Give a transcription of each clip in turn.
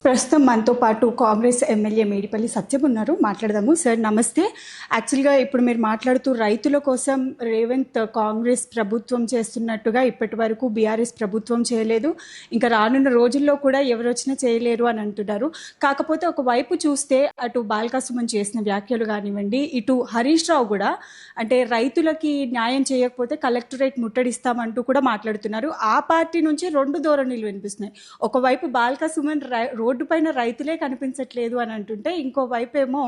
ప్రస్తుతం మనతో పాటు కాంగ్రెస్ ఎమ్మెల్యే మేడిపల్లి సత్యం ఉన్నారు. మాట్లాడదాము. సార్ నమస్తే. యాక్చువల్గా ఇప్పుడు మీరు మాట్లాడుతూ రైతుల కోసం రేవంత్ కాంగ్రెస్ ప్రభుత్వం చేస్తున్నట్టుగా ఇప్పటి వరకు బీఆర్ఎస్ ప్రభుత్వం చేయలేదు, ఇంకా రానున్న రోజుల్లో కూడా ఎవరు వచ్చినా చేయలేరు అని అంటున్నారు. కాకపోతే ఒకవైపు చూస్తే అటు బాల్కా సుమన్ చేసిన వ్యాఖ్యలు కానివ్వండి, ఇటు హరీష్ రావు కూడా అంటే రైతులకి న్యాయం చేయకపోతే కలెక్టరేట్ ముట్టడిస్తామంటూ కూడా మాట్లాడుతున్నారు. ఆ పార్టీ నుంచి రెండు ధోరణులు వినిపిస్తున్నాయి. ఒకవైపు బాల్కా సుమన్ రోడ్డు పైన రైతులే కనిపించట్లేదు అని అంటుంటే, ఇంకోవైపు ఏమో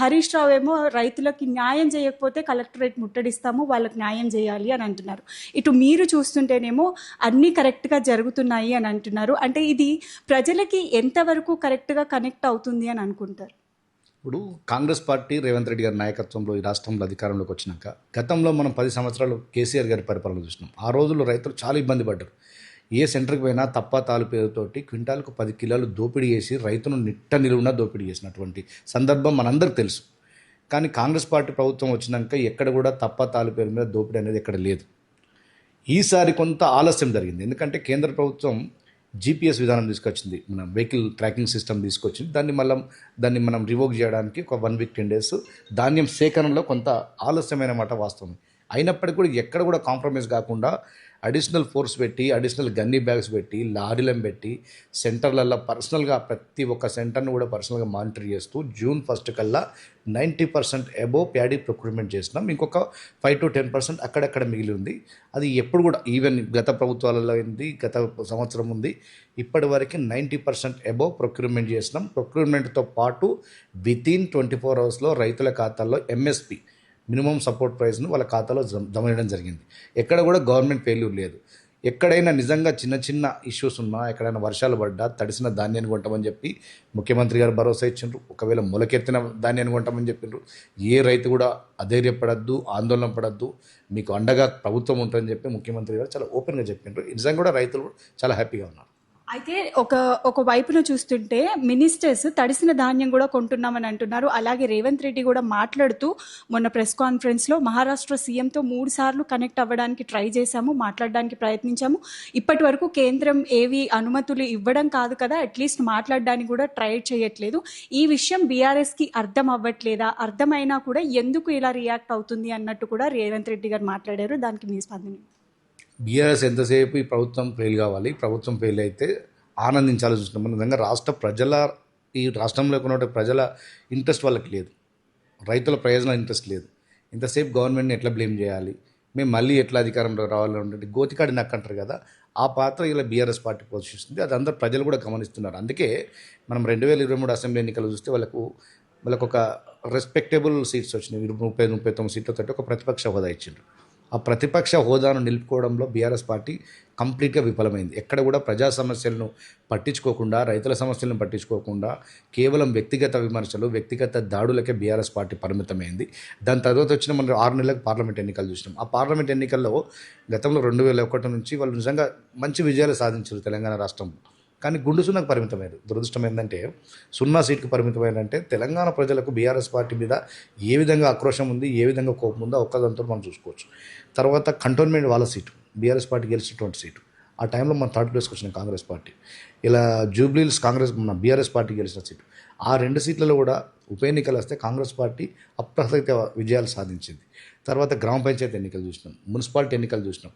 హరీష్ రావు ఏమో రైతులకి న్యాయం చేయకపోతే కలెక్టరేట్ ముట్టడిస్తాము, వాళ్ళకి న్యాయం చేయాలి అని అంటున్నారు. ఇటు మీరు చూస్తుంటేనేమో అన్నీ కరెక్ట్గా జరుగుతున్నాయి అని అంటున్నారు. అంటే ఇది ప్రజలకి ఎంతవరకు కరెక్ట్గా కనెక్ట్ అవుతుంది అని అనుకుంటారు? ఇప్పుడు కాంగ్రెస్ పార్టీ రేవంత్ రెడ్డి గారి నాయకత్వంలో ఈ రాష్ట్రంలో అధికారంలోకి వచ్చినాక గతంలో మనం 10 సంవత్సరాలు కేసీఆర్ గారి పరిపాలన చూసినాం. ఆ రోజుల్లో రైతులు చాలా ఇబ్బంది పడ్డారు. ఏ సెంటర్కి పోయినా తప్ప తాలు పేరుతోటి క్వింటాల్కు 10 కిలోలు దోపిడీ చేసి రైతును నిట్ట నిలువున దోపిడీ చేసినటువంటి సందర్భం మనందరికీ తెలుసు. కానీ కాంగ్రెస్ పార్టీ ప్రభుత్వం వచ్చినాక ఎక్కడ కూడా తప్ప తాలు పేరు మీద దోపిడీ అనేది ఎక్కడ లేదు. ఈసారి కొంత ఆలస్యం జరిగింది. ఎందుకంటే కేంద్ర ప్రభుత్వం జీపీఎస్ విధానం తీసుకొచ్చింది, మన వెహికల్ ట్రాకింగ్ సిస్టమ్ తీసుకొచ్చింది. దాన్ని మనం రివోక్ చేయడానికి ఒక 1 వీక్ 10 డేస్ ధాన్యం సేకరణలో కొంత ఆలస్యమైన మాట వాస్తవం. అయినప్పటికీ కూడా ఎక్కడ కూడా కాంప్రమైజ్ కాకుండా అడిషనల్ ఫోర్స్ పెట్టి, అడిషనల్ గన్నీ బ్యాగ్స్ పెట్టి, లారీలను పెట్టి, సెంటర్లలో పర్సనల్గా ప్రతి ఒక్క సెంటర్ను కూడా పర్సనల్గా మానిటర్ చేస్తూ జూన్ 1 కల్లా 90% అబోవ్ ప్యాడీ ప్రొక్యూర్మెంట్ చేసినాం. ఇంకొక 5 to 10% అక్కడక్కడ మిగిలి ఉంది. అది ఎప్పుడు కూడా ఈవెన్ గత ప్రభుత్వాలలో ఉంది, గత సంవత్సరం ఉంది. ఇప్పటి వరకు 90% అబోవ్ ప్రొక్యూర్మెంట్ చేసినాం. ప్రొక్యూర్మెంట్తో పాటు వితిన్ 24 అవర్స్లో రైతుల ఖాతాల్లో ఎంఎస్పి మినిమం సపోర్ట్ ప్రైస్ను వాళ్ళ ఖాతాలో జమ చేయడం జరిగింది. ఎక్కడ కూడా గవర్నమెంట్ ఫెయిల్యూర్ లేదు. ఎక్కడైనా నిజంగా చిన్న చిన్న ఇష్యూస్ ఉన్నా, ఎక్కడైనా వర్షాలు పడ్డా తడిసిన ధాన్యాన్ని కొంటామని చెప్పి ముఖ్యమంత్రి గారు భరోసా ఇచ్చిండ్రు. ఒకవేళ మొలకెత్తిన ధాన్యాన్ని కొంటామని చెప్పిండ్రు. ఏ రైతు కూడా అధైర్యపడద్దు, ఆందోళన పడద్దు, మీకు అండగా ప్రభుత్వం ఉంటుందని చెప్పి ముఖ్యమంత్రి గారు చాలా ఓపెన్గా చెప్పిండ్రు. నిజంగా కూడా రైతులు చాలా హ్యాపీగా ఉన్నారు. అయితే ఒక వైపున చూస్తుంటే మినిస్టర్స్ తడిసిన ధాన్యం కూడా కొంటున్నామని అంటున్నారు. అలాగే రేవంత్ రెడ్డి కూడా మాట్లాడుతూ మొన్న ప్రెస్ కాన్ఫరెన్స్లో మహారాష్ట్ర సీఎంతో 3 సార్లు కనెక్ట్ అవ్వడానికి ట్రై చేశాము, మాట్లాడడానికి ప్రయత్నించాము, ఇప్పటి వరకు కేంద్రం ఏవి అనుమతులు ఇవ్వడం కాదు కదా, అట్లీస్ట్ మాట్లాడడానికి కూడా ట్రై చేయట్లేదు. ఈ విషయం బీఆర్ఎస్కి అర్థం అవ్వట్లేదా? అర్థమైనా కూడా ఎందుకు ఇలా రియాక్ట్ అవుతుంది అన్నట్టు కూడా రేవంత్ రెడ్డి గారు మాట్లాడారు. దానికి మీ స్పందన? బీఆర్ఎస్ ఎంతసేపు ఈ ప్రభుత్వం ఫెయిల్ కావాలి, ప్రభుత్వం ఫెయిల్ అయితే ఆనందించాలని చూస్తున్నాం. నిజంగా ఈ రాష్ట్రంలో ఉన్న ప్రజల ఇంట్రెస్ట్ వాళ్ళకి లేదు, రైతుల ప్రయోజనాల ఇంట్రెస్ట్ లేదు. ఇంతసేపు గవర్నమెంట్ని ఎట్లా బ్లేమ్ చేయాలి, మేము మళ్ళీ ఎట్లా అధికారంలో రావాలంటే గోతికాడి నక్క అంటారు కదా, ఆ పాత్ర ఇలా బీఆర్ఎస్ పార్టీ పోషిస్తుంది. అది అందరూ ప్రజలు కూడా గమనిస్తున్నారు. అందుకే మనం 2023 అసెంబ్లీ ఎన్నికలు చూస్తే వాళ్ళకు ఒక రెస్పెక్టబుల్ సీట్స్ వచ్చినాయి. 30-39 సీట్లతో ఒక ప్రతిపక్ష హోదా ఇచ్చిండ్రు. ఆ ప్రతిపక్ష హోదాను నిలుపుకోవడంలో బీఆర్ఎస్ పార్టీ కంప్లీట్గా విఫలమైంది. ఎక్కడ కూడా ప్రజా సమస్యలను పట్టించుకోకుండా, రైతుల సమస్యలను పట్టించుకోకుండా కేవలం వ్యక్తిగత విమర్శలు, వ్యక్తిగత దాడులకే బీఆర్ఎస్ పార్టీ పరిమితమైంది. దాని తర్వాత వచ్చిన మనం 6 నెలలకు పార్లమెంట్ ఎన్నికలు చూసినాం. ఆ పార్లమెంట్ ఎన్నికల్లో గతంలో 2001 నుంచి వాళ్ళు నిజంగా మంచి విజయాలు సాధించారు తెలంగాణ రాష్ట్రంలో. కానీ గుండు సున్నకు పరిమితమైనది. దురదృష్టం ఏంటంటే 0 సీట్కి పరిమితమైందంటే తెలంగాణ ప్రజలకు బీఆర్ఎస్ పార్టీ మీద ఏ విధంగా ఆక్రోశం ఉంది, ఏ విధంగా కోపం ఉందో ఒక్కదంతా మనం చూసుకోవచ్చు. తర్వాత కంటోన్మెంట్ వాళ్ళ సీటు, బీఆర్ఎస్ పార్టీ గెలిచినటువంటి సీటు, ఆ టైంలో మనం 3rd ప్లేస్కి వచ్చిన కాంగ్రెస్ పార్టీ. ఇలా జూబ్లీహిల్స్ మన బీఆర్ఎస్ పార్టీ గెలిచిన సీటు. ఆ 2 సీట్లలో కూడా ఉప ఎన్నికలు వస్తే కాంగ్రెస్ పార్టీ అప్రసక్త విజయాలు సాధించింది. తర్వాత గ్రామ పంచాయతీ ఎన్నికలు చూసినాం, మున్సిపాలిటీ ఎన్నికలు చూసినాం.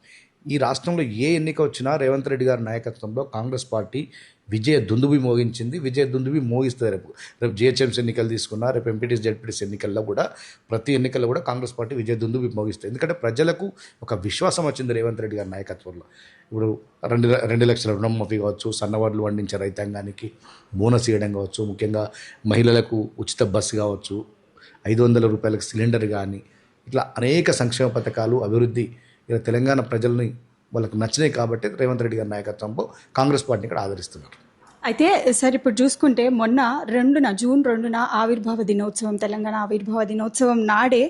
ఈ రాష్ట్రంలో ఏ ఎన్నిక వచ్చినా రేవంత్ రెడ్డి గారి నాయకత్వంలో కాంగ్రెస్ పార్టీ విజయ దుందుబి మోగించింది, విజయ దుందుబి మోగిస్తుంది. రేపు జిహెచ్ఎంసీ ఎన్నికలు తీసుకున్నా, రేపు ఎంపీటీసీ జెడ్పీటీసీ ఎన్నికల్లో కూడా ప్రతి ఎన్నికల్లో కూడా కాంగ్రెస్ పార్టీ విజయ దుందుబి మోగిస్తుంది. ఎందుకంటే ప్రజలకు ఒక విశ్వాసం వచ్చింది రేవంత్ రెడ్డి గారి నాయకత్వంలో. ఇప్పుడు 2 లక్షల రుణమాఫీ కావచ్చు, సన్నవడ్లు పండించే రైతాంగానికి బోనస్ ఇవ్వడం కావచ్చు, ముఖ్యంగా మహిళలకు ఉచిత బస్సు కావచ్చు, 500 రూపాయలకు సిలిండర్ కానీ, ఇట్లా అనేక సంక్షేమ పథకాలు, అభివృద్ధి ఇలా తెలంగాణ ప్రజల్ని వాళ్ళకు నచ్చినాయి. కాబట్టి రేవంత్ రెడ్డి గారి నాయకత్వంలో కాంగ్రెస్ పార్టీని ఇక్కడ ఆదరిస్తున్నారు. అయితే సార్ ఇప్పుడు చూసుకుంటే మొన్న జూన్ 2న ఆవిర్భావ దినోత్సవం, తెలంగాణ ఆవిర్భావ దినోత్సవం నాడే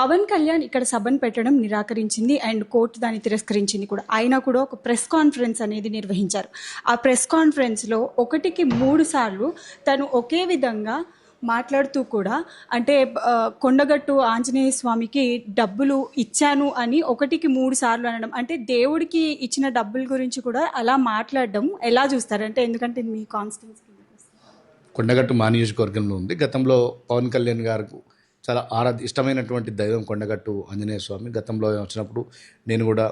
పవన్ కళ్యాణ్ ఇక్కడ సభను పెట్టడం నిరాకరించింది అండ్ కోర్టు దాన్ని తిరస్కరించింది కూడా. ఆయన కూడా ఒక ప్రెస్ కాన్ఫరెన్స్ అనేది నిర్వహించారు. ఆ ప్రెస్ కాన్ఫరెన్స్లో 1కి 3 సార్లు తను ఒకే విధంగా మాట్లాడుతూ కూడా అంటే కొండగట్టు ఆంజనేయ స్వామికి డబ్బులు ఇచ్చాను అని 1కి 3 సార్లు అనడం, అంటే దేవుడికి ఇచ్చిన డబ్బుల గురించి కూడా అలా మాట్లాడడం ఎలా చూస్తారంటే? ఎందుకంటే మీ కాన్స్టిట్యున్సీ కొండగట్టు మా నియోజకవర్గంలో ఉంది. గతంలో పవన్ కళ్యాణ్ గారికి చాలా ఇష్టమైనటువంటి దైవం కొండగట్టు ఆంజనేయ స్వామి. గతంలో వచ్చినప్పుడు నేను కూడా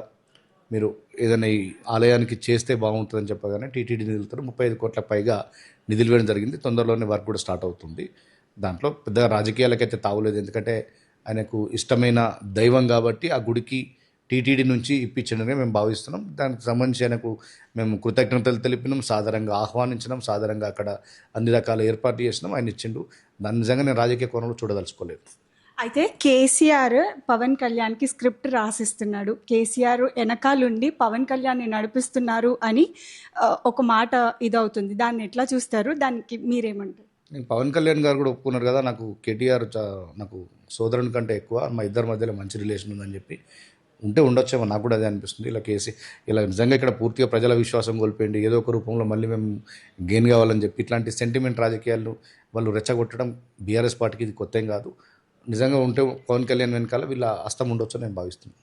మీరు ఏదైనా ఈ ఆలయానికి చేస్తే బాగుంటుందని చెప్పగానే టీటీడీ నిధులతో 35 కోట్ల పైగా నిధులు ఇవ్వడం జరిగింది. తొందరలోనే వర్క్ కూడా స్టార్ట్ అవుతుంది. దాంట్లో పెద్దగా రాజకీయాలకైతే తావులేదు. ఎందుకంటే ఆయనకు ఇష్టమైన దైవం కాబట్టి ఆ గుడికి టీటీడీ నుంచి ఇప్పించడమే మేము భావిస్తున్నాం. దానికి సంబంధించి ఆయనకు మేము కృతజ్ఞతలు తెలిపినాం, సాదరంగా ఆహ్వానించినాం, సాదరంగా అక్కడ అన్ని రకాల ఏర్పాట్లు చేసినాం. ఆయన ఇచ్చిండు. దాన్ని నిజంగా నేను రాజకీయ కోణంలో చూడదలుచుకోలేదు. అయితే కేసీఆర్ పవన్ కళ్యాణ్కి స్క్రిప్ట్ రాసిస్తున్నాడు, కేసీఆర్ వెనకాలండి పవన్ కళ్యాణ్ని నడిపిస్తున్నారు అని ఒక మాట ఇదవుతుంది. దాన్ని ఎట్లా చూస్తారు? దానికి మీరేమంటారు? నేను పవన్ కళ్యాణ్ గారు కూడా ఒప్పుకున్నారు కదా, నాకు కేటీఆర్ నాకు సోదరుని కంటే ఎక్కువ, మా ఇద్దరి మధ్యలో మంచి రిలేషన్ ఉందని చెప్పి. ఉండొచ్చేమో, నాకు కూడా అదే అనిపిస్తుంది. ఇలా నిజంగా ఇక్కడ పూర్తిగా ప్రజల విశ్వాసం కోల్పోయింది, ఏదో ఒక రూపంలో మళ్ళీ మేము గెయిన్ కావాలని చెప్పి ఇట్లాంటి సెంటిమెంట్ రాజకీయాలు వాళ్ళు రెచ్చగొట్టడం బీఆర్ఎస్ పార్టీకి ఇది కొత్త ఏం కాదు. నిజంగా ఉంటే పవన్ కళ్యాణ్ వెనకాల వీళ్ళ హస్తం ఉండొచ్చు నేను భావిస్తున్నాను.